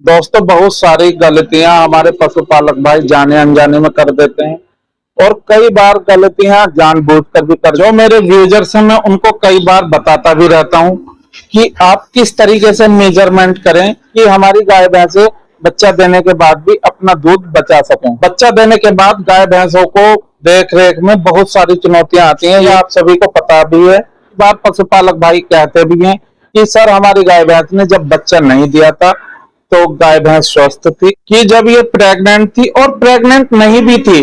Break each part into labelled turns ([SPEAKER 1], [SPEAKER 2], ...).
[SPEAKER 1] दोस्तों, बहुत सारी गलतियां हमारे पशुपालक भाई जाने अनजाने में कर देते हैं और कई बार गलतियां जानबूझकर भी कर। जो मेरे यूजर्स हैं मैं उनको कई बार बताता भी रहता हूं कि आप किस तरीके से मेजरमेंट करें कि हमारी गाय भैंसे बच्चा देने के बाद भी अपना दूध बचा सकें। बच्चा देने के बाद गाय भैंसों को देख रेख में बहुत सारी चुनौतियां आती हैं, ये आप सभी को पता भी है। बार पशुपालक भाई कहते भी हैं कि सर हमारी गाय भैंस ने जब बच्चा नहीं दिया था तो गाय भैंस स्वस्थ थी, कि जब ये प्रेग्नेंट थी और प्रेग्नेंट नहीं भी थी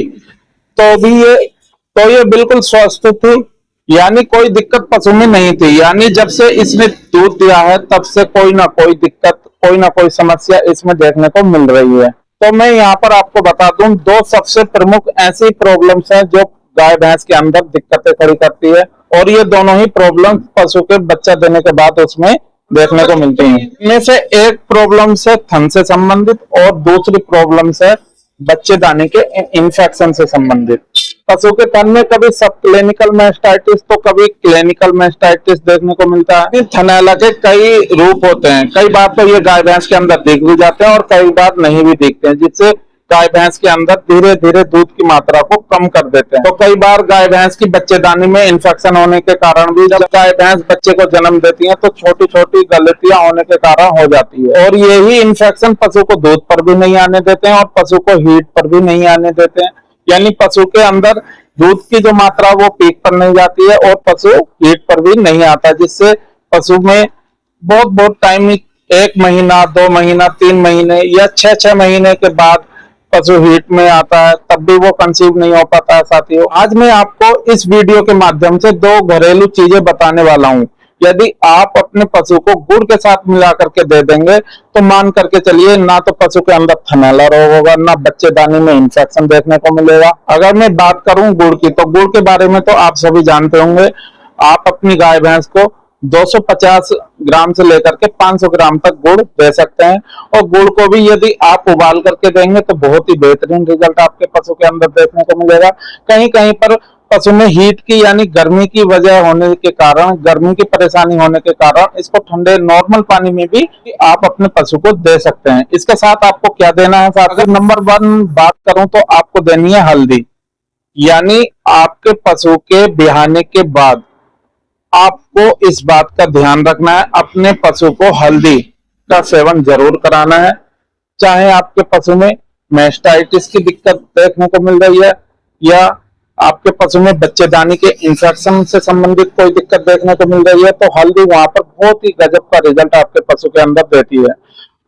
[SPEAKER 1] तो ये बिल्कुल स्वस्थ थी, यानी कोई दिक्कत पशु में नहीं थी। यानी जब से इसने दूध दिया है तब से कोई ना कोई दिक्कत, कोई ना कोई समस्या इसमें देखने को मिल रही है। तो मैं यहाँ पर आपको बता दूं, दो सबसे प्रमुख ऐसी प्रॉब्लम्स हैं जो गाय भैंस के अंदर दिक्कतें खड़ी करती है, और ये दोनों ही प्रॉब्लम पशु के बच्चा देने के बाद उसमें देखने को मिलती हैं। इनमें से एक प्रॉब्लम है थन से संबंधित और दूसरी प्रॉब्लम है बच्चेदानी के इन्फेक्शन से संबंधित। पशु के तन में कभी सब क्लिनिकल मैस्टाइटिस तो कभी क्लिनिकल मैस्टाइटिस देखने को मिलता है। थनैला के कई रूप होते हैं, कई बार तो ये गाय भैंस के अंदर दिख भी जाते हैं और कई बार नहीं भी दिखते हैं, जिससे गाय भैंस के अंदर धीरे धीरे दूध की मात्रा को कम कर देते हैं। तो कई बार गाय भैंस की बच्चेदानी में इन्फेक्शन होने के कारण भी जब गाय भैंस बच्चे को जन्म देती है तो छोटी छोटी गलतियां होने के कारण हो जाती है, और यही इन्फेक्शन पशु को दूध पर भी नहीं आने देते हैं और पशु को हीट पर भी नहीं आने देते हैं। यानी पशु के अंदर दूध की जो मात्रा वो पीक पर नहीं जाती है और पशु हीट पर भी नहीं आता, जिससे पशु में बहुत बहुत टाइम, 1 महीना 2 महीना 3 महीने या 6 महीने के बाद पशु हीट में आता है, तब भी वो कंसीव नहीं हो पाता है। साथियों, आज मैं आपको इस वीडियो के माध्यम से दो घरेलू चीजें बताने वाला हूं। यदि आप अपने पशु को गुड़ के साथ मिला करके दे देंगे तो मान करके चलिए, ना तो पशु के अंदर थनैला रोग होगा, ना बच्चेदानी में इंफेक्शन देखने को मिलेगा। अगर मैं बात करूं गुड़ की, तो गुड़ के बारे में तो आप सभी जानते होंगे। आप अपनी गाय भैंस को 250 ग्राम से लेकर के 500 ग्राम तक गुड़ दे सकते हैं, और गुड़ को भी यदि आप उबाल करके देंगे तो बहुत ही बेहतरीन रिजल्ट आपके पशु के अंदर देखने को मिलेगा। कहीं कहीं पर पशु में हीट की यानी गर्मी की वजह होने के कारण, गर्मी की परेशानी होने के कारण इसको ठंडे नॉर्मल पानी में भी आप अपने पशु को दे सकते हैं। इसके साथ आपको क्या देना है? अगर नंबर 1 बात करूं तो आपको देनी है हल्दी। यानी आपके पशु के ब्याहने के बाद आपको इस बात का ध्यान रखना है, अपने पशु को हल्दी का सेवन जरूर कराना है। चाहे आपके पशु में मैस्टाइटिस की दिक्कत देखने को मिल रही है या आपके पशु में बच्चेदानी के इंफेक्शन से संबंधित कोई दिक्कत देखने को मिल रही है, तो हल्दी वहां पर बहुत ही गजब का रिजल्ट आपके पशु के अंदर देती है।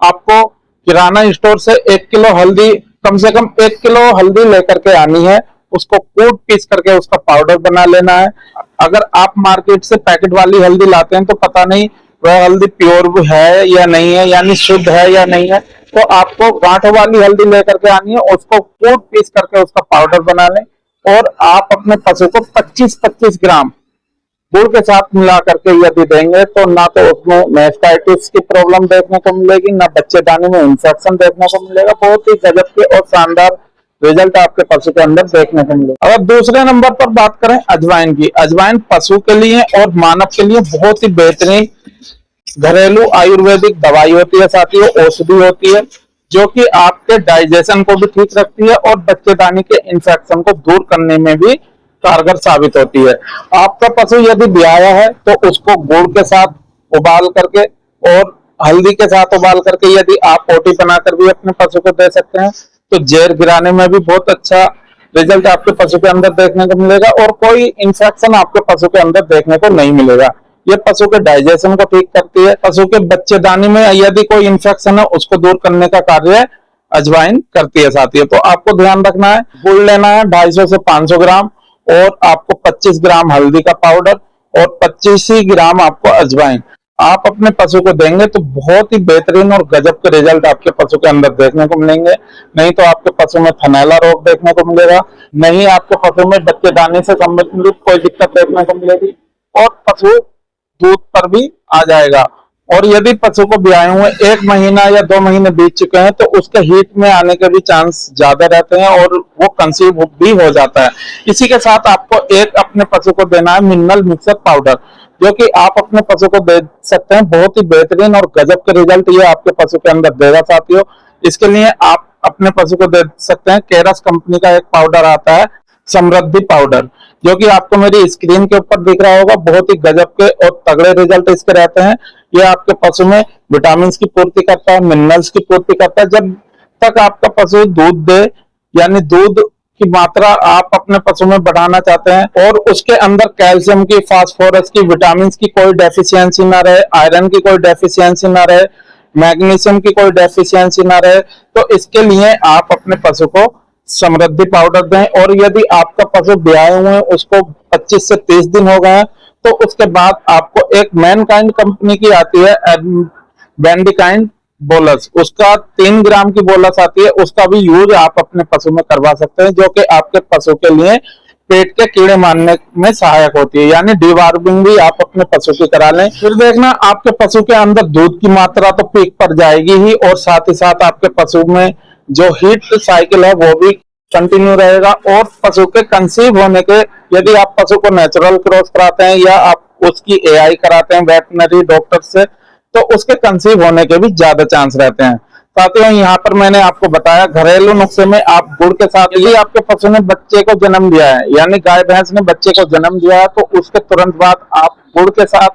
[SPEAKER 1] आपको किराना स्टोर से 1 किलो हल्दी, कम से कम 1 किलो हल्दी लेकर के आनी है, उसको कूट पीस करके उसका पाउडर बना लेना है। अगर आप मार्केट से पैकेट वाली हल्दी लाते हैं तो पता नहीं वह हल्दी प्योर है या नहीं है, यानी शुद्ध है या नहीं है, तो आपको गांठों वाली हल्दी लेकर के आनी है, उसको कूट पीस करके उसका पाउडर बना लें, और आप अपने पशु को 25-25 ग्राम गुड़ के साथ मिला करके यदि देंगे तो ना तो उसमें मैस्टाइटिस की प्रॉब्लम देखने को मिलेगी, ना बच्चेदानी में इंफेक्शन देखने को मिलेगा। बहुत ही गजब के और शानदार रिजल्ट आपके पशु के अंदर देखने को मिलेगा। अगर दूसरे नंबर पर बात करें अजवाइन की, अजवाइन पशु के लिए और मानव के लिए बहुत ही बेहतरीन घरेलू आयुर्वेदिक दवाई होती है साथियों, औषधि होती है, जो कि आपके डाइजेशन को भी ठीक रखती है और बच्चेदानी के इंफेक्शन को दूर करने में भी कारगर साबित होती है। आपका पशु यदि ब्याया है तो उसको गुड़ के साथ उबाल करके और हल्दी के साथ उबाल करके यदि आप पोटी बनाकर भी अपने पशु को दे सकते हैं तो जहर गिराने में भी बहुत अच्छा रिजल्ट आपके पशु के अंदर देखने को मिलेगा और कोई इंफेक्शन आपके पशु के अंदर देखने को नहीं मिलेगा। ये पशु के डाइजेशन को ठीक करती है। पशु के बच्चेदानी में यदि कोई इंफेक्शन है उसको दूर करने का कार्य अजवाइन करती है साथियों। तो आपको ध्यान रखना है, गुड़ लेना है 250 से 500 ग्राम, और आपको 25 ग्राम हल्दी का पाउडर और 25 ही ग्राम आपको अजवाइन। आप अपने पशु को देंगे तो बहुत ही बेहतरीन और गजब के रिजल्ट आपके पशु के अंदर देखने को मिलेंगे। नहीं तो आपके पशु में थनैला रोग देखने को मिलेगा, नहीं आपके पशु में बच्चेदानी से संबंधित कोई दिक्कत देखने को मिलेगी, और पशु दूध पर भी आ जाएगा। और यदि पशु को ब्याए हुए 1 महीना या 2 महीने बीत चुके हैं तो उसके हीट में आने के भी चांस ज्यादा रहते हैं और वो कंसीव भी हो जाता है। इसी के साथ आपको एक अपने पशु को देना है मिनरल मिक्सर पाउडर, जो कि आप अपने पशु को दे सकते हैं। बहुत ही बेहतरीन और गजब के रिजल्ट ये आपके पशु के अंदर देगा साथियों। इसके लिए आप अपने पशु को दे सकते हैं केरस कंपनी का एक पाउडर आता है समृद्धि पाउडर, जो कि आपको मेरी स्क्रीन के ऊपर दिख रहा होगा। बहुत ही गजब के और तगड़े रिजल्ट इसके रहते हैं। ये आपके पशु में विटामिन की पूर्ति करता है, मिनरल्स की पूर्ति करता है। जब तक आपका पशु दूध दे, यानी दूध की मात्रा आप अपने पशु में बढ़ाना चाहते हैं और उसके अंदर कैल्शियम की, फास्फोरस की, विटामिन की कोई डेफिशिएंसी ना रहे, आयरन की कोई डेफिशिएंसी ना रहे, मैग्नीशियम की कोई डेफिशिएंसी ना रहे, तो इसके लिए आप अपने पशु को समृद्धि पाउडर दें। और यदि आपका पशु ब्याए हुए उसको 25 से 30 दिन हो गए हैं तो उसके बाद आपको एक मैनकाइंड कंपनी की आती है बेंडिकाइंड बोलस, उसका 3 ग्राम की बोलस आती है, उसका भी यूज आप अपने पशु में करवा सकते हैं, जो कि आपके पशु के लिए पेट के कीड़े मारने में सहायक होती है। यानी डिवार्मिंग भी आप अपने पशु की करा लें। फिर देखना आपके पशु के अंदर दूध की मात्रा तो पीक पर जाएगी ही, और साथ ही साथ आपके पशु में जो हीट साइकिल है वो भी कंटिन्यू रहेगा। और पशु के कंसीव होने के, यदि आप पशु को नेचुरल क्रॉस कराते हैं या आप उसकी एआई कराते हैं वेटनरी डॉक्टर से, तो उसके कंसीव होने के भी ज्यादा चांस रहते हैं। साथियों, यहाँ पर मैंने आपको बताया घरेलू नुस्खे में आप गुड़ के साथ, यदि आपके पशु ने बच्चे को जन्म दिया है, यानी गाय भैंस ने बच्चे को जन्म दिया है, तो उसके तुरंत बाद आप गुड़ के साथ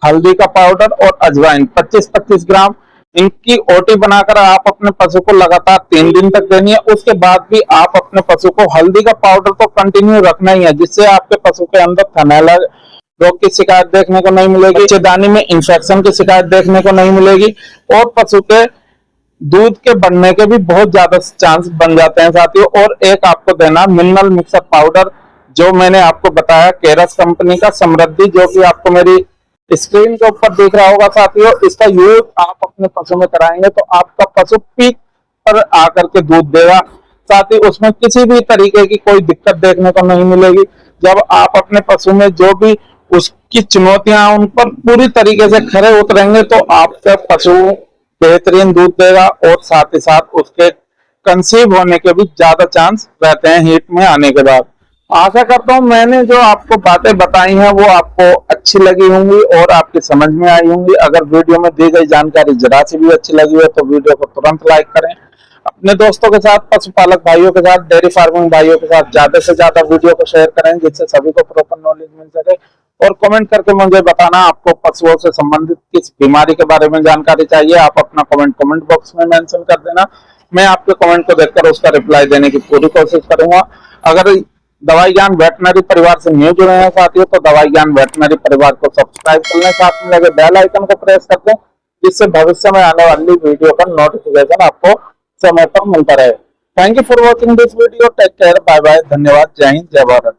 [SPEAKER 1] हल्दी का पाउडर और अजवाइन 25-25 ग्राम इनकी ओटी बनाकर आप अपने पशु को लगातार 3 दिन तक देनी है। उसके बाद भी आप अपने पशु को हल्दी का पाउडर तो कंटिन्यू रखना ही है, जिससे आपके पशु के अंदर थनैला रोग की शिकायत देखने को नहीं मिलेगी, बच्चेदानी में इंफेक्शन की शिकायत देखने को नहीं मिलेगी, और पशु के दूध के बढ़ने के भी बहुत ज्यादा चांस बन जाते हैं साथियों। और एक आपको देना मिनरल मिक्सर पाउडर, जो मैंने आपको बताया केरस कंपनी का समृद्धि, जो कि आपको मेरी स्क्रीन के ऊपर दिख रहा होगा साथियों। इसका यूज आप अपने पशु में कराएंगे तो आपका पशु पीक पर आकर के दूध देगा, साथ ही उसमें किसी भी तरीके की कोई दिक्कत देखने को नहीं मिलेगी। जब आप अपने पशु में जो भी उसकी चुनौतियां, उन पर पूरी तरीके से खरे उतरेंगे तो आपका पशु बेहतरीन दूध देगा, और साथ ही साथ उसके कंसीव होने के भी ज्यादा चांस रहते हैं हीट में आने के बाद। आशा करता हूं मैंने जो आपको बातें बताई हैं वो आपको अच्छी लगी होंगी और आपकी समझ में आई होंगी। अगर वीडियो में दी गई जानकारी जरा सी भी अच्छी लगी हो तो वीडियो को तुरंत लाइक करें। अपने दोस्तों के साथ, पशुपालक भाइयों के साथ, डेयरी फार्मिंग भाइयों के साथ ज्यादा से ज्यादा वीडियो को शेयर करें, जिससे सभी को प्रॉपर नॉलेज मिल सके। और कमेंट करके मुझे बताना आपको पशुओं से संबंधित किस बीमारी के बारे में जानकारी चाहिए। आप अपना कमेंट बॉक्स में मेंशन कर देना, मैं आपके कमेंट को देखकर उसका रिप्लाई देने की पूरी कोशिश करूंगा। अगर दवाई ज्ञान वेटनरी परिवार से न्यू जुड़े हैं साथियों, तो दवाई ज्ञान वेटनरी परिवार को सब्सक्राइब कर लें, साथ में लगे बेल आइकन को प्रेस कर दें, जिससे भविष्य में आने वाली वीडियो का नोटिफिकेशन आपको समय पर मिलता रहे। Thank you for watching this video. Take care, bye bye, धन्यवाद, जय हिंद, जय भारत।